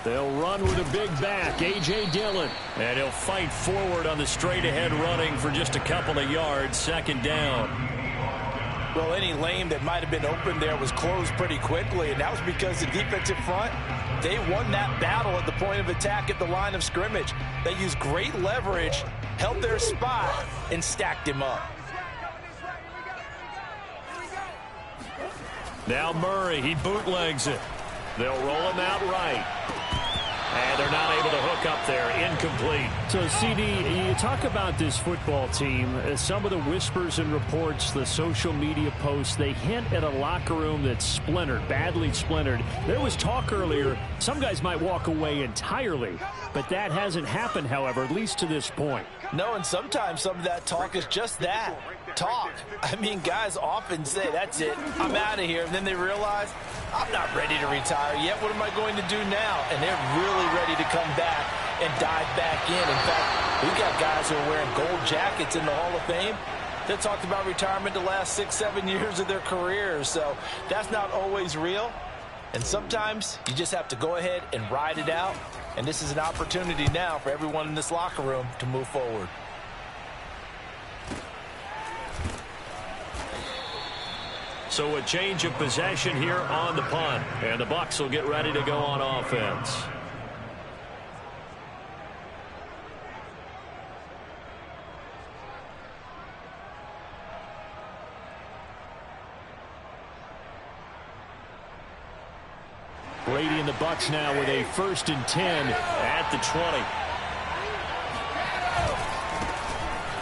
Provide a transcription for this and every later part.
They'll run with a big back, A.J. Dillon. And he'll fight forward on the straight-ahead running for just a couple of yards, second down. Well, any lane that might have been open there was closed pretty quickly, and that was because the defensive front, they won that battle at the point of attack at the line of scrimmage. They used great leverage, held their spot, and stacked him up. Now Murray, he bootlegs it. They'll roll him out right. And they're not able to hook up there. Incomplete. So, CD, you talk about this football team. Some of the whispers and reports, the social media posts, they hint at a locker room that's splintered, badly splintered. There was talk earlier, some guys might walk away entirely. But that hasn't happened, however, at least to this point. No, and sometimes some of that talk is just that. Talk. I mean, guys often say, that's it, I'm out of here. And then they realize, I'm not ready to retire yet. What am I going to do now? And they're really ready to come back and dive back in. In fact, we've got guys who are wearing gold jackets in the Hall of Fame that talked about retirement the last 6-7 years of their careers. So that's not always real. And sometimes you just have to go ahead and ride it out. And this is an opportunity now for everyone in this locker room to move forward. So a change of possession here on the punt. And the Bucs will get ready to go on offense. Brady and the Bucs now with a 1st and 10 at the 20.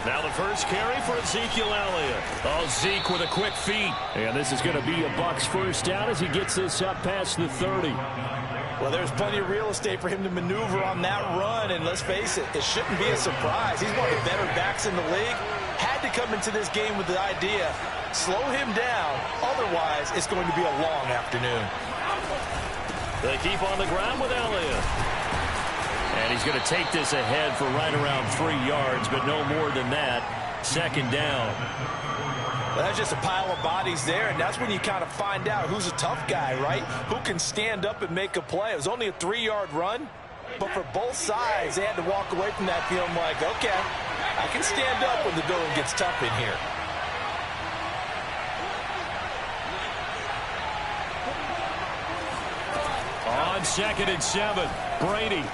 Now the first carry for Ezekiel Elliott. Oh, Zeke with a quick feet. And this is going to be a Bucs first down as he gets this up past the 30. Well, there's plenty of real estate for him to maneuver on that run. And let's face it, it shouldn't be a surprise. He's one of the better backs in the league. Had to come into this game with the idea, slow him down. Otherwise, it's going to be a long afternoon. They keep on the ground with Elliott. And he's going to take this ahead for right around 3 yards, but no more than that. Second down. Well, that's just a pile of bodies there, and that's when you kind of find out who's a tough guy, right? Who can stand up and make a play. It was only a 3-yard run, but for both sides, they had to walk away from that feeling like, okay, I can stand up when the going gets tough in here. On 2nd and 7, Brady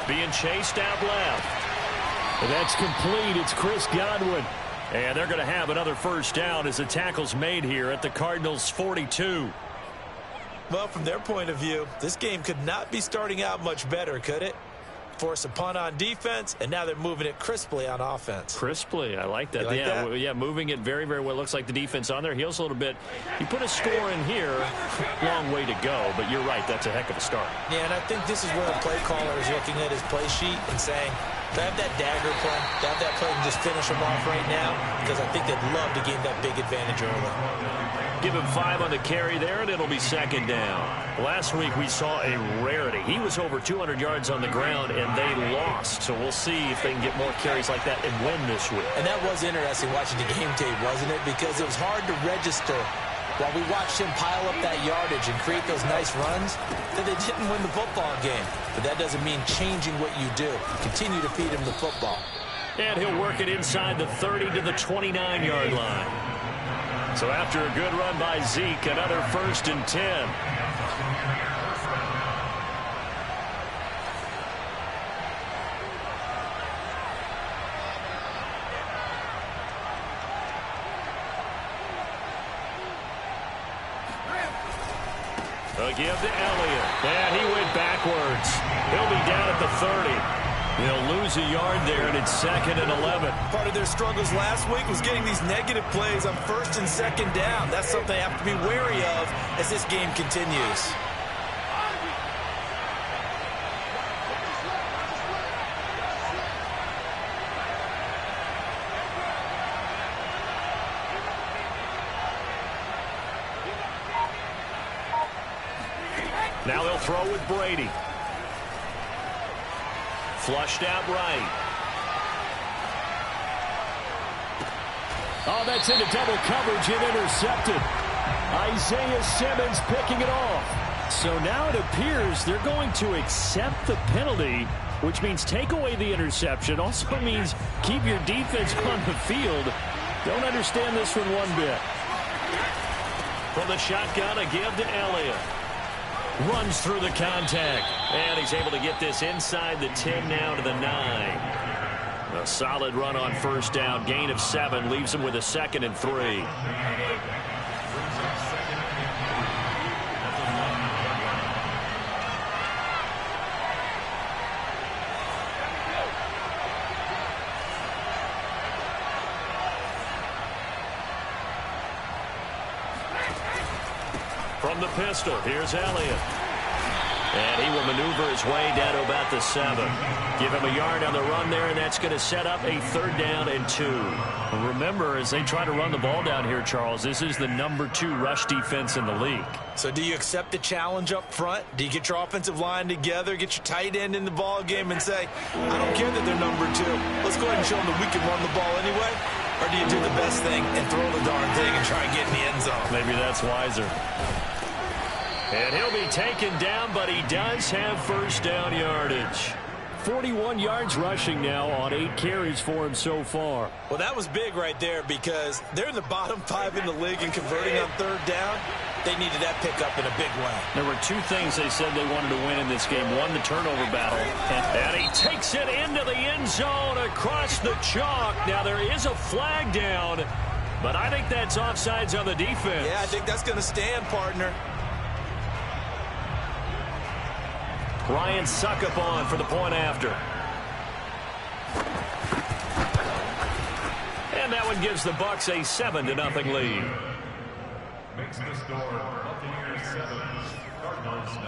being chased out left. And that's complete. It's Chris Godwin. And they're going to have another first down as the tackle's made here at the Cardinals' 42. Well, from their point of view, this game could not be starting out much better, could it? Force a punt on defense, and now they're moving it crisply on offense. Crisply, I like that. Like yeah, that? Yeah, moving it very, very well. Looks like the defense on their heels a little bit. You put a score in here, long way to go, but you're right, that's a heck of a start. Yeah, and I think this is where the play caller is looking at his play sheet and saying, to have that dagger play, to have that play and just finish them off right now, because I think they'd love to gain that big advantage early. Give him 5 on the carry there, and it'll be second down. Last week we saw a rarity. He was over 200 yards on the ground, and they lost. So we'll see if they can get more carries like that and win this week. And that was interesting watching the game tape, wasn't it? Because it was hard to register while we watched him pile up that yardage and create those nice runs that they didn't win the football game. But that doesn't mean changing what you do. Continue to feed him the football. And he'll work it inside the 30 to the 29-yard line. So after a good run by Zeke, another 1st and 10. A give to Elliott. And he went backwards. He'll be down at the 30. They'll lose a yard there, and it's 2nd and 11. Part of their struggles last week was getting these negative plays on 1st and 2nd down. That's something they have to be wary of as this game continues. Now they'll throw with Brady. Flushed out right. Oh, that's into double coverage and intercepted. Isaiah Simmons picking it off. So now it appears they're going to accept the penalty, which means take away the interception. Also means keep your defense on the field. Don't understand this one bit. From the shotgun, a give to Elliott. Runs through the contact. And he's able to get this inside the 10 now to the 9. A solid run on first down. Gain of 7 leaves him with a 2nd and 3. From the pistol, here's Elliott. And he will maneuver his way down to about the 7. Give him a yard on the run there, and that's going to set up a 3rd down and 2. Remember, as they try to run the ball down here, Charles, this is the number 2 rush defense in the league. So do you accept the challenge up front? Do you get your offensive line together, get your tight end in the ball game and say, I don't care that they're number 2. Let's go ahead and show them that we can run the ball anyway? Or do you do the best thing and throw the darn thing and try and get in the end zone? Maybe that's wiser. And he'll be taken down, but he does have first down yardage. 41 yards rushing now on 8 carries for him so far. Well, that was big right there because they're in the bottom 5 in the league and converting on 3rd down. They needed that pickup in a big way. There were 2 things they said they wanted to win in this game. One, the turnover battle. And he takes it into the end zone across the chalk. Now, there is a flag down, but I think that's offsides on the defense. Yeah, I think that's going to stand, partner. Ryan Suckup on for the point after. And that one gives the Bucks a 7-0 lead. Makes the score Buccaneers 7, Cardinals 0.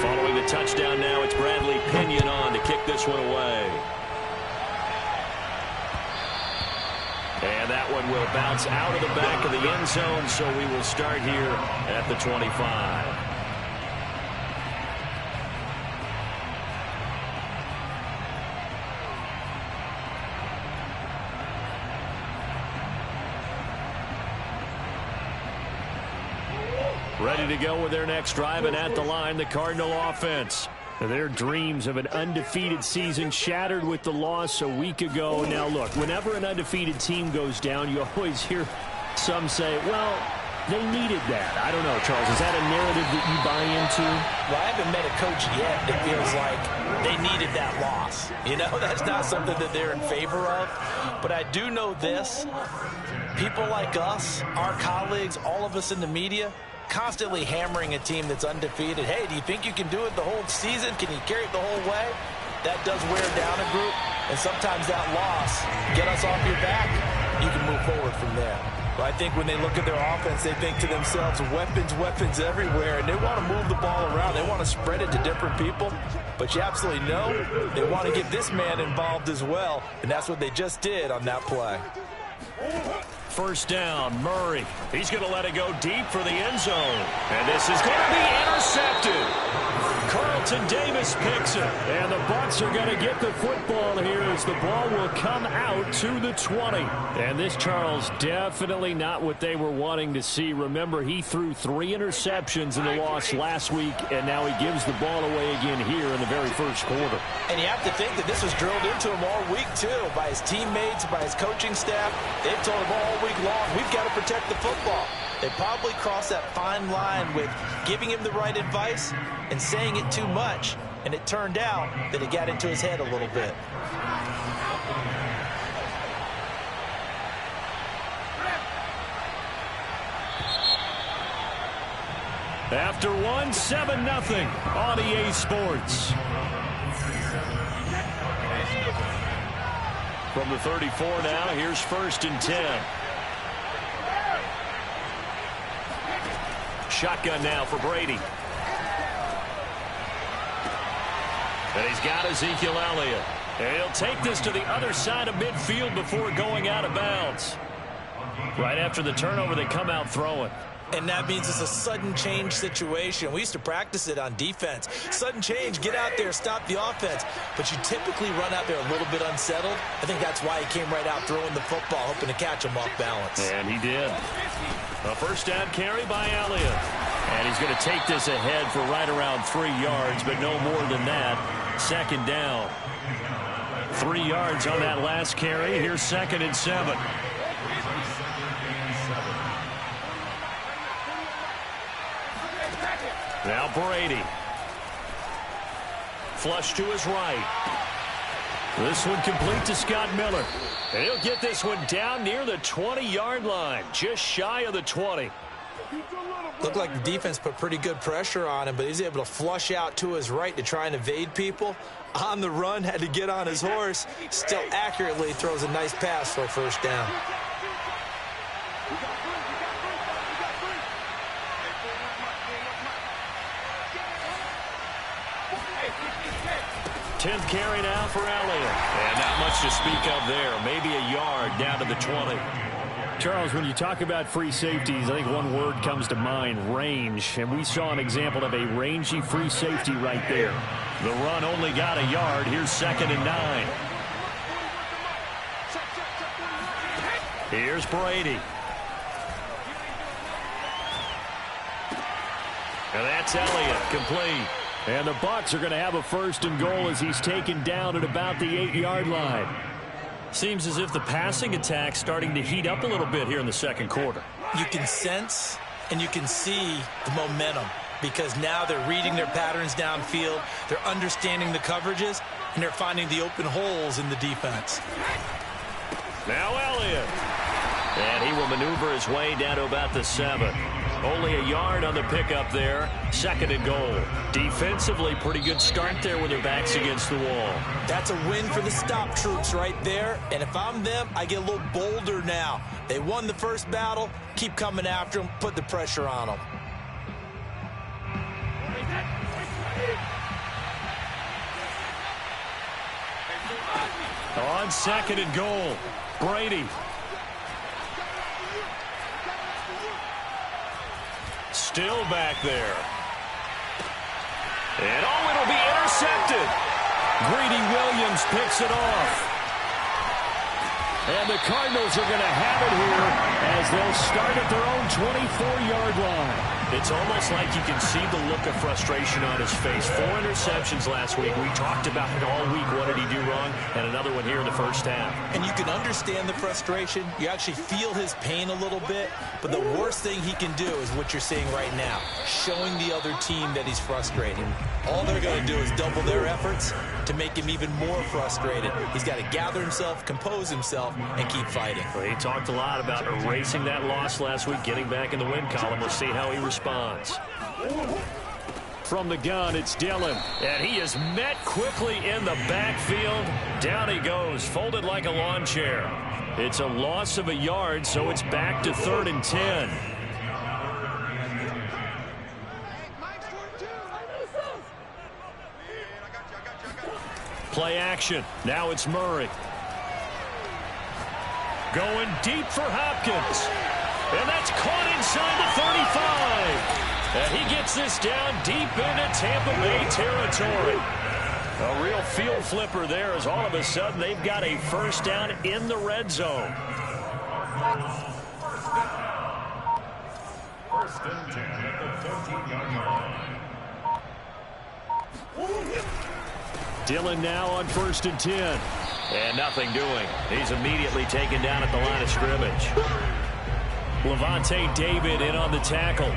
Following the touchdown now, it's Bradley Pinion on to kick this one away. And that one will bounce out of the back of the end zone, so we will start here at the 25. Ready to go with their next drive, and at the line, the Cardinal offense. Their dreams of an undefeated season shattered with the loss a week ago. Now, look, whenever an undefeated team goes down, you always hear some say, well, they needed that. I don't know, Charles. Is that a narrative that you buy into? Well, I haven't met a coach yet that feels like they needed that loss. You know, that's not something that they're in favor of. But I do know this. People like us, our colleagues, all of us in the media, constantly hammering a team that's undefeated. Hey, do you think you can do it the whole season? Can you carry it the whole way? That does wear down a group, and sometimes that loss, get us off your back, you can move forward from there. But I think when they look at their offense, they think to themselves, weapons, weapons everywhere, and they want to move the ball around. They want to spread it to different people, but you absolutely know they want to get this man involved as well, and that's what they just did on that play. First down, Murray. He's going to let it go deep for the end zone. And this is going to be intercepted. Carlton Davis picks it. And the Bucs are going to get the football here as the ball will come out to the 20. And this, Charles, definitely not what they were wanting to see. Remember, he threw 3 interceptions in the loss last week, and now he gives the ball away again here in the very first quarter. And you have to think that this was drilled into him all week, too, by his teammates, by his coaching staff. They've told him all week long, we've got to protect the football. They probably crossed that fine line with giving him the right advice and saying it too much. And it turned out that it got into his head a little bit. After 7-0 on EA Sports. From the 34 now, here's 1st and 10. Shotgun now for Brady. And he's got Ezekiel Elliott. And he'll take this to the other side of midfield before going out of bounds. Right after the turnover, they come out throwing. And that means it's a sudden change situation. We used to practice it on defense. Sudden change, get out there, stop the offense. But you typically run out there a little bit unsettled. I think that's why he came right out throwing the football, hoping to catch him off balance. And he did. A first down carry by Elliott. And he's going to take this ahead for right around 3 yards, but no more than that. Second down. 3 yards on that last carry. Here's 2nd and 7. Now Brady. Flush to his right. This one complete to Scott Miller. And he'll get this one down near the 20-yard line, just shy of the 20. Looked like the defense put pretty good pressure on him, but he's able to flush out to his right to try and evade people. On the run, had to get on his horse. Still accurately throws a nice pass for a first down. Tenth carry now for Elliott. And not much to speak of there. Maybe a yard down to the 20. Charles, when you talk about free safeties, I think one word comes to mind, range. And we saw an example of a rangy free safety right there. The run only got a yard. Here's 2nd and 9. Here's Brady. And that's Elliott, complete. And the Bucs are going to have a 1st and goal as he's taken down at about the 8-yard line. Seems as if the passing attack's starting to heat up a little bit here in the second quarter. You can sense and you can see the momentum because now they're reading their patterns downfield, they're understanding the coverages, and they're finding the open holes in the defense. Now Elliott. And he will maneuver his way down to about the 7. Only a yard on the pickup there. 2nd and goal. Defensively, pretty good start there with their backs against the wall. That's a win for the stop troops right there. And if I'm them, I get a little bolder now. They won the first battle. Keep coming after them. Put the pressure on them. On 2nd and goal, Brady. Still back there. And it'll be intercepted. Greedy Williams picks it off. And the Cardinals are going to have it here as they'll start at their own 24-yard line. It's almost like you can see the look of frustration on his face. 4 interceptions last week. We talked about it all week. What did he do wrong? And another one here in the first half. And you can understand the frustration. You actually feel his pain a little bit. But the worst thing he can do is what you're seeing right now, showing the other team that he's frustrated. All they're going to do is double their efforts to make him even more frustrated. He's got to gather himself, compose himself, and keep fighting. Well, he talked a lot about erasing that loss last week, getting back in the win column. We'll see how he responds. From the gun, it's Dillon. And he is met quickly in the backfield. Down he goes, folded like a lawn chair. It's a loss of a yard, so it's back to 3rd and 10. Play action. Now it's Murray. Going deep for Hopkins. And that's caught inside the 35. And he gets this down deep into Tampa Bay territory. A real field flipper there as all of a sudden they've got a first down in the red zone. First and 10 at the 15-yard line. Dillon now on 1st and 10. And nothing doing. He's immediately taken down at the line of scrimmage. Levante David in on the tackle.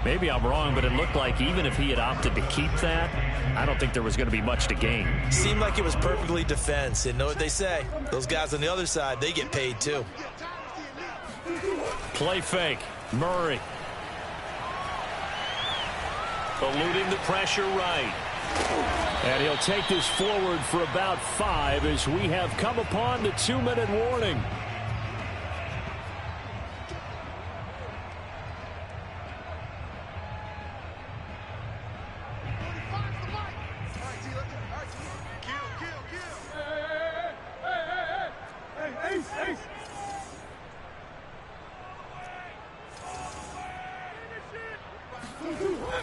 Maybe I'm wrong, but it looked like even if he had opted to keep that, I don't think there was going to be much to gain. Seemed like it was perfectly defense. And know what they say? Those guys on the other side, they get paid too. Play fake. Murray. Eluding the pressure right. And he'll take this forward for about 5 as we have come upon the 2-minute warning.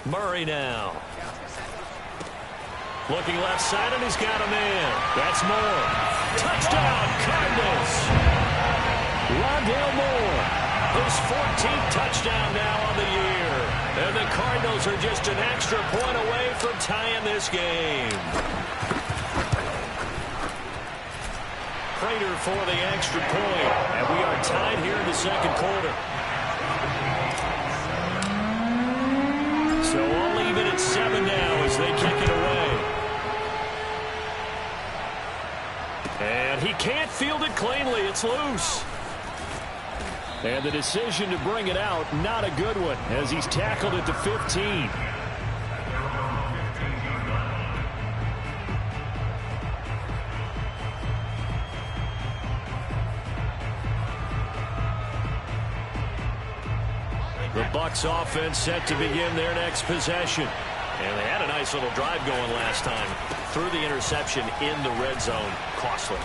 Murray now. Looking left side, and he's got a man. That's Moore. Touchdown, Cardinals. Rondale Moore. His 14th touchdown now on the year. And the Cardinals are just an extra point away from tying this game. Prater for the extra point. And we are tied here in the second quarter. So all even at 7 now as they kick it away. And he can't field it cleanly. It's loose. And the decision to bring it out, not a good one, as he's tackled at the 15. The Bucs offense set to begin their next possession. And they had a nice little drive going last time. Threw the interception in the red zone. Costly.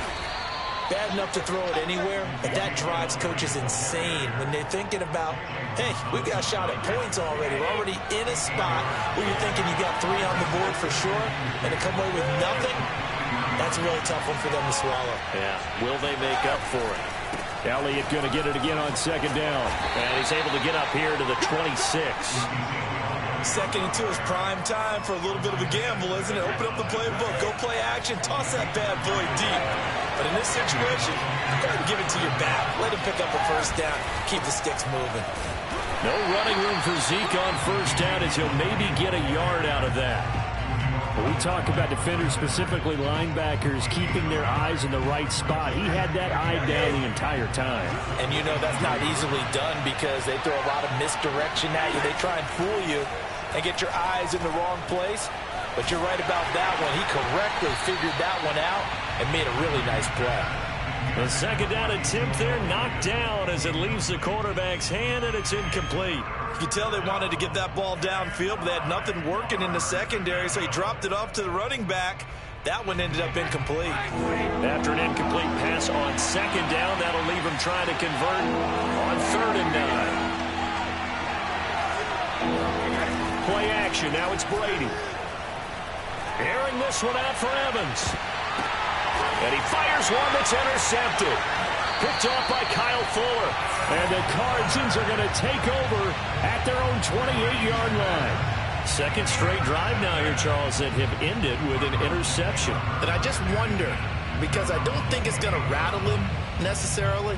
Bad enough to throw it anywhere, but that drives coaches insane when they're thinking about, hey, we've got a shot at points already. We're already in a spot where you're thinking you got 3 on the board for sure, and to come away with nothing, that's a really tough one for them to swallow. Yeah, will they make up for it? Elliott going to get it again on second down. And he's able to get up here to the 26. Second and 2 is prime time for a little bit of a gamble, isn't it? Open up the playbook, go play action, toss that bad boy deep. But in this situation, go ahead and give it to your back. Let him pick up a first down, keep the sticks moving. No running room for Zeke on first down as he'll maybe get a yard out of that. When we talk about defenders, specifically linebackers, keeping their eyes in the right spot. He had that eye down the entire time. And you know that's not easily done because they throw a lot of misdirection at you. They try and fool you and get your eyes in the wrong place. But you're right about that one. He correctly figured that one out and made a really nice play. The second down attempt there knocked down as it leaves the quarterback's hand, and it's incomplete. You can tell they wanted to get that ball downfield, but they had nothing working in the secondary, so he dropped it off to the running back. That one ended up incomplete. After an incomplete pass on second down, that'll leave him trying to convert on 3rd and 9. Play action. Now it's Brady. Airing this one out for Evans. And he fires one that's intercepted. Picked off by Kyle Fuller. And the Cardinals are going to take over at their own 28-yard line. Second straight drive now here, Charles, that have ended with an interception. And I just wonder, because I don't think it's going to rattle him necessarily,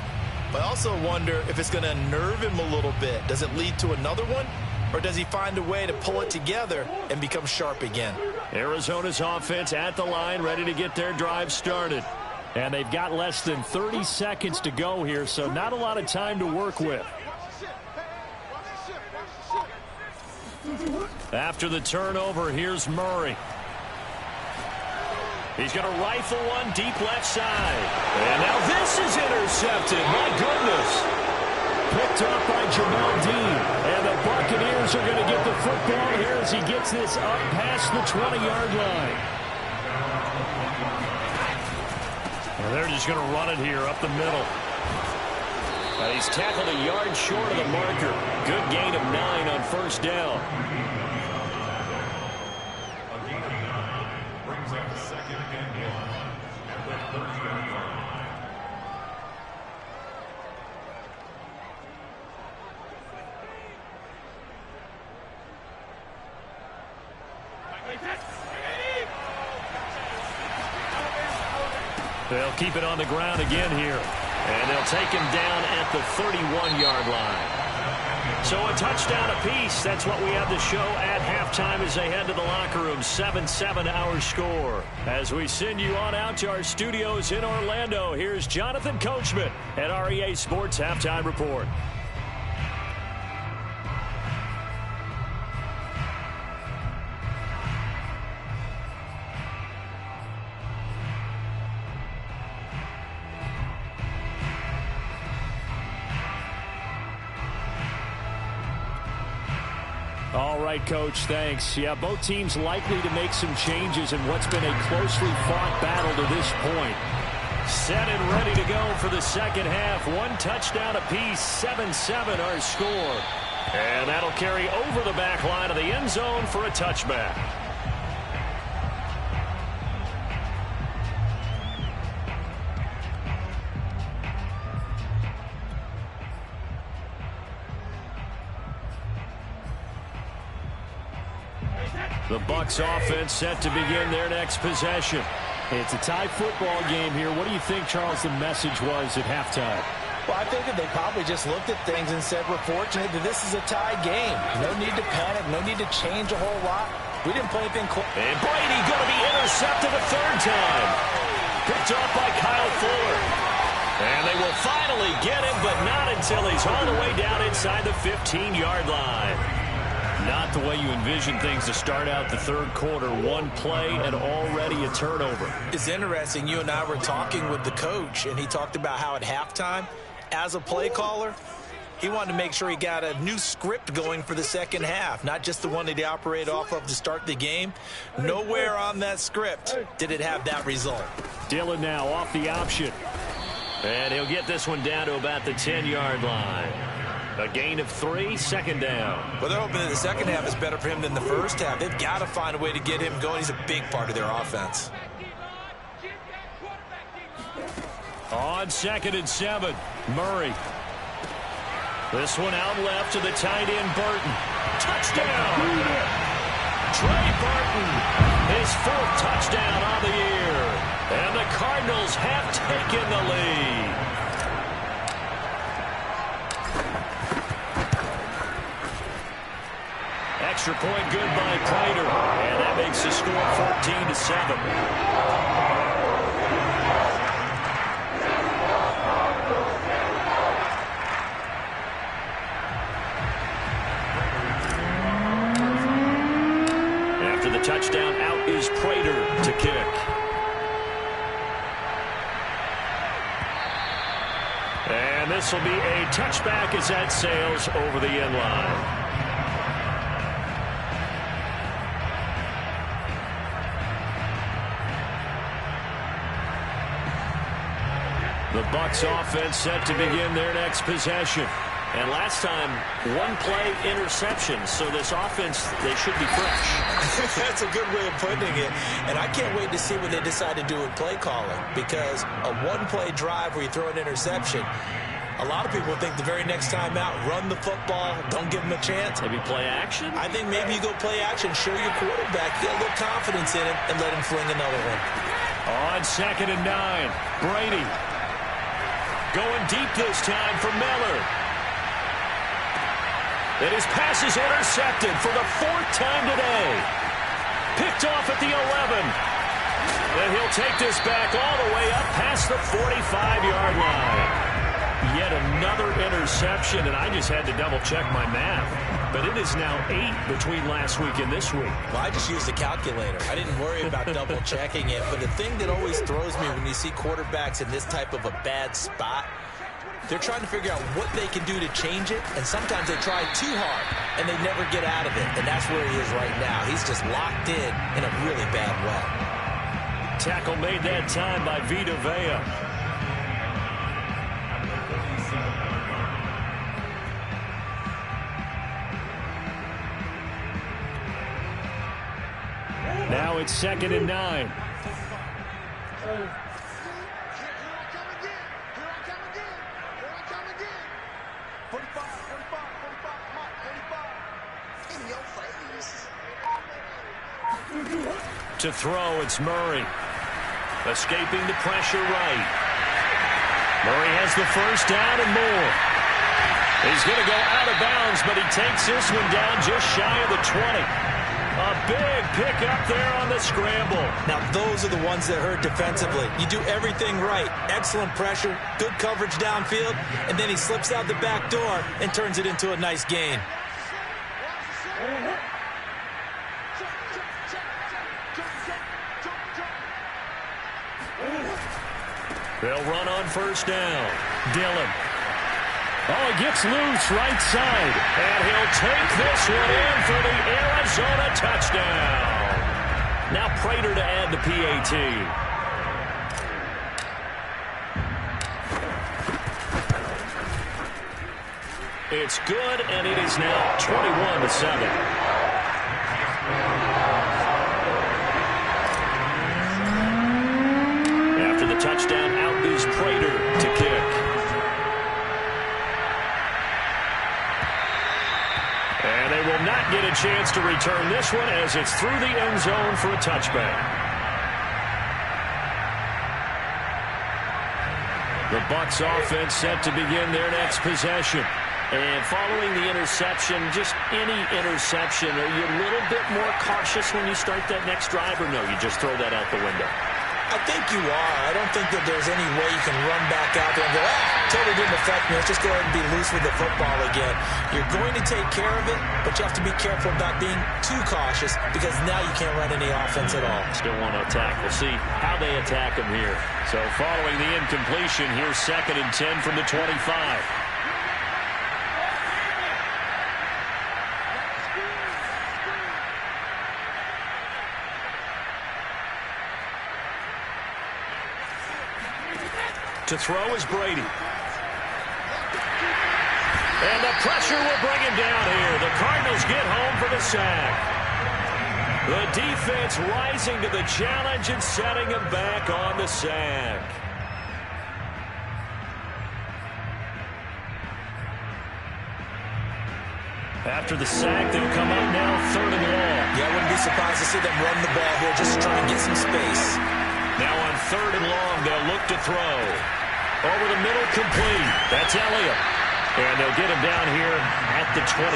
but I also wonder if it's going to unnerve him a little bit. Does it lead to another one? Or does he find a way to pull it together and become sharp again? Arizona's offense at the line, ready to get their drive started. And they've got less than 30 seconds to go here, so not a lot of time to work with. After the turnover, here's Murray. He's going to rifle one deep left side. And now this is intercepted. My goodness. Picked off by Jamel Dean. And the Buccaneers are going to get the football here as he gets this up past the 20-yard line. And they're just going to run it here up the middle. He's tackled a yard short of the marker. Good gain of 9 on first down. Brings up 2nd and 1 at the 30-yard line. They'll keep it on the ground again here. And they'll take him down at the 31-yard line. So a touchdown apiece. That's what we have to show at halftime as they head to the locker room. 7-7 our score. As we send you on out to our studios in Orlando, here's Jonathan Coachman at REA Sports Halftime Report. All right, Coach, thanks. Yeah, both teams likely to make some changes in what's been a closely fought battle to this point. Set and ready to go for the second half. One touchdown apiece, 7-7 our score. And that'll carry over the back line of the end zone for a touchback. The Bucs offense set to begin their next possession. It's a tie football game here. What do you think, Charles, the message was at halftime? Well, I think that they probably just looked at things and said, we're fortunate that this is a tie game. No need to panic. No need to change a whole lot. We didn't play anything close. And Brady going to be intercepted a third time. Picked off by Kyle Fuller. And they will finally get him, but not until he's all the way down inside the 15-yard line. Not the way you envision things to start out the third quarter. One play and already a turnover. It's interesting. You and I were talking with the coach, and he talked about how at halftime, as a play caller, he wanted to make sure he got a new script going for the second half, not just the one that he operated off of to start the game. Nowhere on that script did it have that result. Dillon now off the option. And he'll get this one down to about the 10-yard line. A gain of 3, second down. Well, they're hoping that the second half is better for him than the first half. They've got to find a way to get him going. He's a big part of their offense. On 2nd and 7, Murray. This one out left to the tight end, Burton. Touchdown! Trey Burton, his 4th touchdown on the year. And the Cardinals have taken the lead. Extra point good by Prater. And that makes the score 14-7. Touchdown, out is Prater to kick. And this will be a touchback as that sails over the end line. The Bucs offense set to begin their next possession. And last time, one play interception. So this offense, they should be fresh. That's a good way of putting it. And I can't wait to see what they decide to do with play calling. Because a one-play drive where you throw an interception, a lot of people think the very next time out, run the football, don't give them a chance. Maybe play action? I think maybe you go play action, show your quarterback, get a little confidence in him, and let him fling another one. On 2nd and 9, Brady. Going deep this time for Miller. And his pass is intercepted for the 4th time today. Picked off at the 11. And he'll take this back all the way up past the 45-yard line. Yet another interception, and I just had to double-check my math. But it is now 8 between last week and this week. Well, I just used a calculator. I didn't worry about double-checking it. But the thing that always throws me when you see quarterbacks in this type of a bad spot, they're trying to figure out what they can do to change it, and sometimes they try too hard, and they never get out of it, and that's where he is right now. He's just locked in a really bad way. Tackle made that time by Vita Vea. Now it's 2nd and 9. To throw, it's Murray. Escaping the pressure right. Murray has the first down and more. He's going to go out of bounds, but he takes this one down just shy of the 20. A big pick up there on the scramble. Now, those are the ones that hurt defensively. You do everything right. Excellent pressure, good coverage downfield, and then he slips out the back door and turns it into a nice gain. They'll run on first down. Dillon. Oh, he gets loose right side. And he'll take this one in for the Arizona touchdown. Now Prater to add the PAT. It's good, and it is now 21-7. After the touchdown, out goes Prater to kick. And they will not get a chance to return this one as it's through the end zone for a touchback. The Bucs offense set to begin their next possession. And following the interception, just any interception, are you a little bit more cautious when you start that next drive, or no, you just throw that out the window? I think you are. I don't think that there's any way you can run back out there and go, totally didn't affect me. Let's just go ahead and be loose with the football again. You're going to take care of it, but you have to be careful about being too cautious because now you can't run any offense at all. Still want to attack. We'll see how they attack them here. So following the incompletion, here's 2nd and 10 from the 25. To throw is Brady. And the pressure will bring him down here. The Cardinals get home for the sack. The defense rising to the challenge and setting him back on the sack. After the sack, they'll come up now 3rd and long. Yeah, I wouldn't be surprised to see them run the ball here just to try and get some space. Now on 3rd and long, they'll look to throw. Over the middle, complete. That's Elliott. And they'll get him down here at the 23.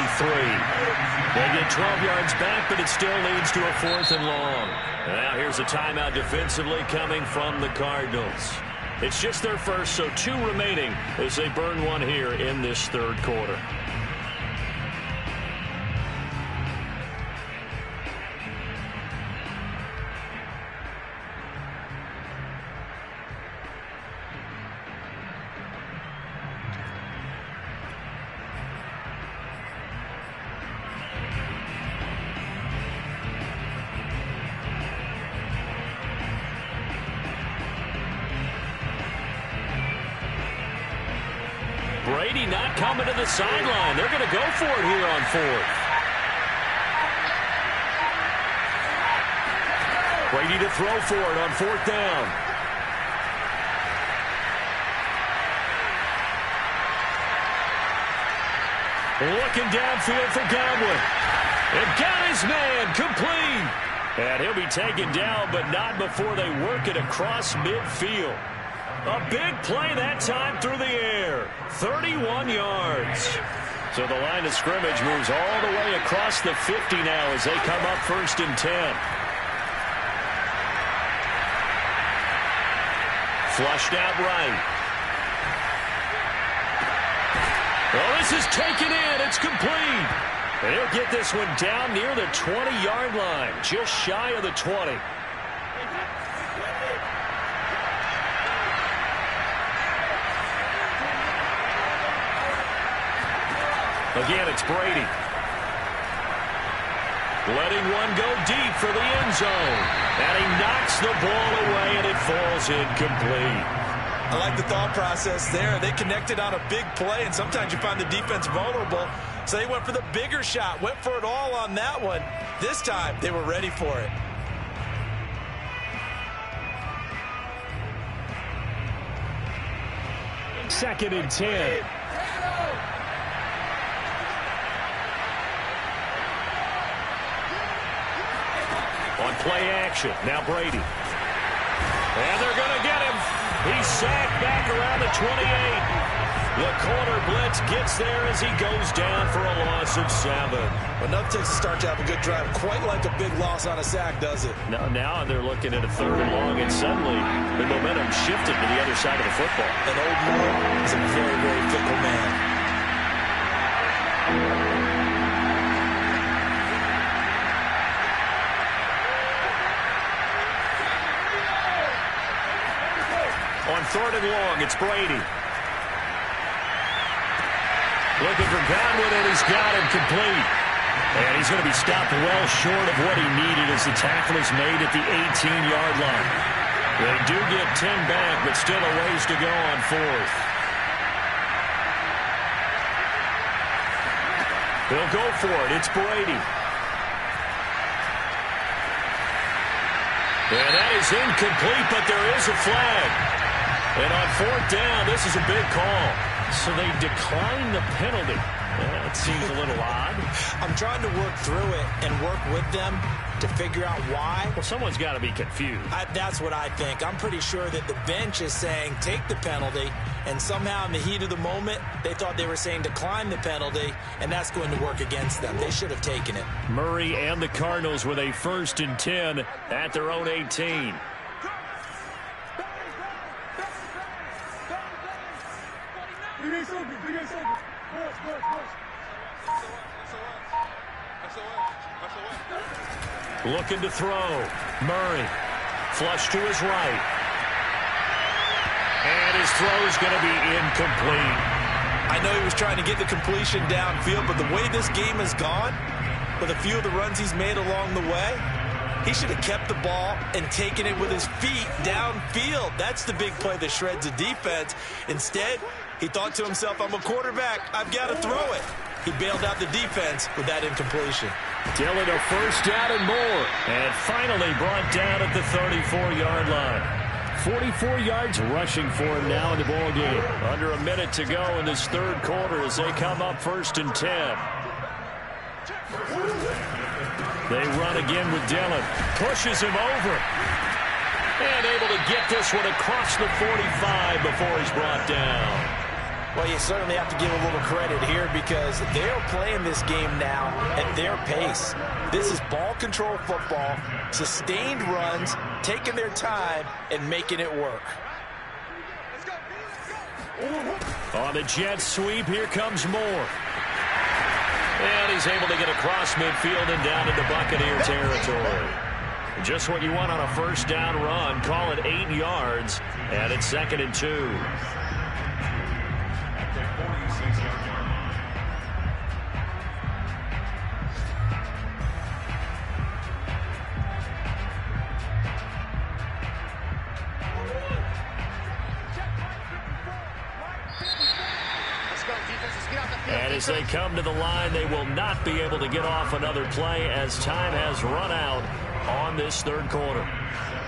They get 12 yards back, but it still leads to a 4th and long. Now here's a timeout defensively coming from the Cardinals. It's just their first, so 2 remaining as they burn one here in this 3rd quarter. Brady not coming to the sideline. They're going to go for it here on 4th. Brady to throw for it on 4th down. Looking downfield for Godwin. And got his man complete. And he'll be taken down, but not before they work it across midfield. A big play that time through the air. 31 yards. So the line of scrimmage moves all the way across the 50 now as they come up 1st and 10. Flushed out right. Well, this is taken in. It's complete. And he'll get this one down near the 20-yard line, just shy of the 20. Again, it's Brady. Letting one go deep for the end zone. And he knocks the ball away, and it falls incomplete. I like the thought process there. They connected on a big play, and sometimes you find the defense vulnerable. So they went for the bigger shot, went for it all on that one. This time, they were ready for it. Second and 10. On play action, now Brady. And they're going to get him. He's sacked back around the 28. The corner blitz gets there as he goes down for a loss of 7. Well, nothing takes a start to have a good drive. Quite like a big loss on a sack, does it? Now they're looking at a 3rd and long, and suddenly the momentum shifted to the other side of the football. And Old Moore is a very, very fickle man. On 3rd and long, it's Brady. Looking for Godwin, and he's got him complete. And he's going to be stopped well short of what he needed as the tackle is made at the 18-yard line. They do get 10 back, but still a ways to go on 4th. They'll go for it. It's Brady. And that is incomplete, but there is a flag. And on 4th down, this is a big call. So they decline the penalty. That seems a little odd. I'm trying to work through it and work with them to figure out why. Well, someone's got to be confused. That's what I think. I'm pretty sure that the bench is saying take the penalty, and somehow in the heat of the moment, they thought they were saying decline the penalty, and that's going to work against them. They should have taken it. Murray and the Cardinals with a 1st and 10 at their own 18. Looking to throw. Murray. Flush to his right. And his throw is going to be incomplete. I know he was trying to get the completion downfield, but the way this game has gone, with a few of the runs he's made along the way, he should have kept the ball and taken it with his feet downfield. That's the big play that shreds a defense. Instead, he thought to himself, I'm a quarterback. I've got to throw it. He bailed out the defense with that incompletion. Dillon a 1st down and more. And finally brought down at the 34-yard line. 44 yards rushing for him now in the ball game. Under a minute to go in this 3rd quarter as they come up 1st and 10. They run again with Dillon. Pushes him over. And able to get this one across the 45 before he's brought down. Well, you certainly have to give a little credit here because they're playing this game now at their pace. This is ball control football, sustained runs, taking their time, and making it work. On the jet sweep, here comes Moore. And he's able to get across midfield and down into Buccaneer territory. Just what you want on a 1st down run. Call it 8 yards, and it's 2nd and 2. And as they come to the line, they will not be able to get off another play as time has run out on this 3rd quarter.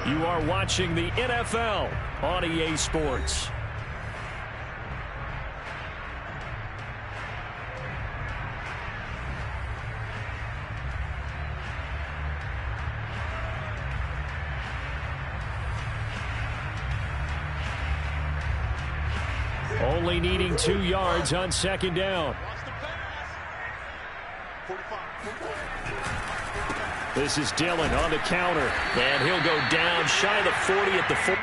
You are watching the NFL on EA Sports. Only needing 2 yards on 2nd down. This is Dillon on the counter. And he'll go down shy of the 40 at the 4.